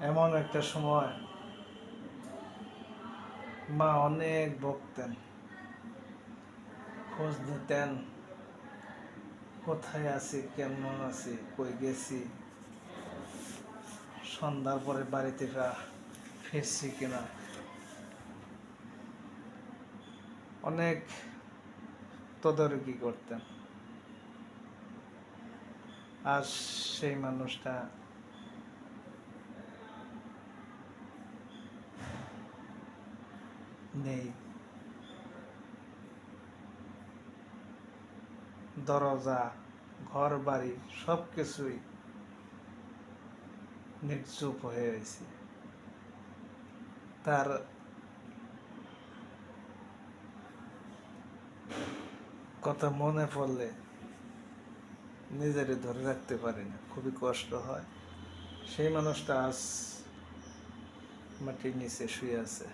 এমন একটা সময় মা অনেক বকতেন, খোঁজ দিতেন, কোথায় আছি, কেমন আছি, কই গেছি, সন্ধ্যার পরে বাড়িতে ফিরছি কিনা। অনেক তদারকি করতেন। আজ সেই মানুষটা নেই। দরজা, ঘর বাড়ি সব কিছুই নির্জুপ হয়ে গেছে। তার কথা মনে পড়লে নিজেরে ধরে রাখতে পারি না, খুবই কষ্ট হয়। সেই মানুষটা আজ মাটির নিচে শুয়ে আছে।